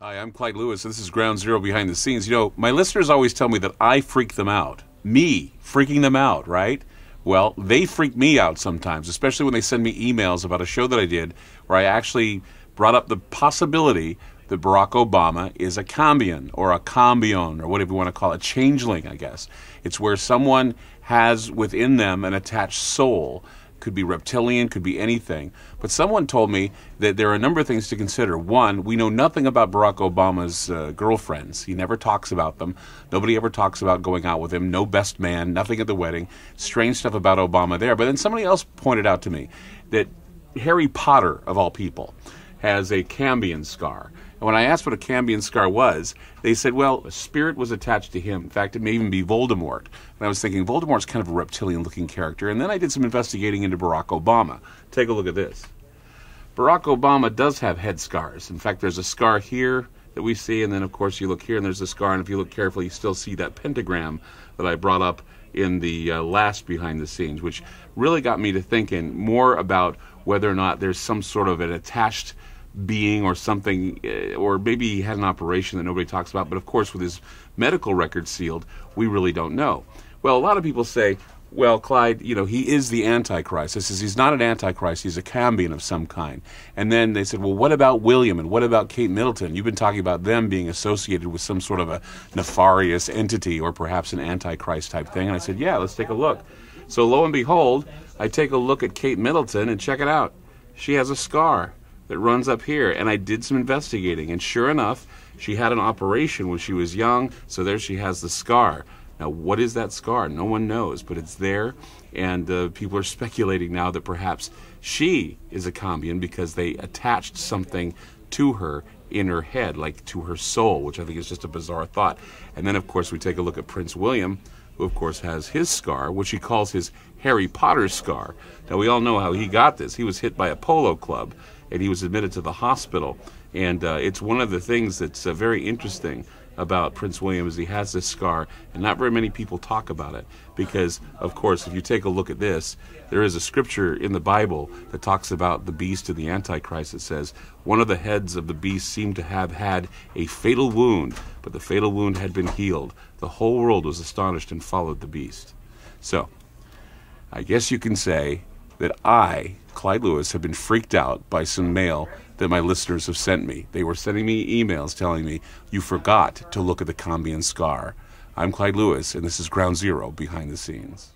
Hi, I'm Clyde Lewis, and this is Ground Zero Behind the Scenes. You know, my listeners always tell me that I freak them out. Me freaking them out, right? Well, they freak me out sometimes, especially when they send me emails about a show that I did where I actually brought up the possibility that Barack Obama is a Cambion or a Cambion or whatever you want to call it, a changeling, I guess. It's where someone has within them an attached soul. Could be reptilian, could be anything. But someone told me that there are a number of things to consider. One, we know nothing about Barack Obama's girlfriends. He never talks about them. Nobody ever talks about going out with him. No best man, nothing at the wedding. Strange stuff about Obama there. But then somebody else pointed out to me that Harry Potter, of all people, has a Cambion scar. And when I asked what a Cambion scar was, they said, well, a spirit was attached to him. In fact, it may even be Voldemort. And I was thinking, Voldemort's kind of a reptilian-looking character. And then I did some investigating into Barack Obama. Take a look at this. Barack Obama does have head scars. In fact, there's a scar here that we see, and then, of course, you look here, and there's a scar. And if you look carefully, you still see that pentagram that I brought up in the last behind the scenes, which really got me to thinking more about whether or not there's some sort of an attached being or something, or maybe he had an operation that nobody talks about, but of course with his medical record sealed, we really don't know. Well, a lot of people say, well, Clyde, you know, he is the Antichrist. I says he's not an Antichrist, he's a Cambion of some kind. And then they said, well, what about William and what about Kate Middleton? You've been talking about them being associated with some sort of a nefarious entity or perhaps an Antichrist type thing. And I said, yeah, let's take a look. So lo and behold, I take a look at Kate Middleton and check it out. She has a scar that runs up here, and I did some investigating, and sure enough, she had an operation when she was young, so there she has the scar. Now, what is that scar? No one knows, but it's there, and people are speculating now that perhaps she is a Cambion because they attached something to her in her head, like to her soul, which I think is just a bizarre thought. And then, of course, we take a look at Prince William, who, of course, has his scar, which he calls his Harry Potter scar. Now, we all know how he got this. He was hit by a polo club, and he was admitted to the hospital. And it's one of the things that's very interesting about Prince William is he has this scar, and not very many people talk about it. Because, of course, if you take a look at this, there is a scripture in the Bible that talks about the beast and the Antichrist. It says, one of the heads of the beast seemed to have had a fatal wound, but the fatal wound had been healed. The whole world was astonished and followed the beast. So, I guess you can say that I, Clyde Lewis, have been freaked out by some mail that my listeners have sent me. They were sending me emails telling me, you forgot to look at the Cambion scar. I'm Clyde Lewis, and this is Ground Zero Behind the Scenes.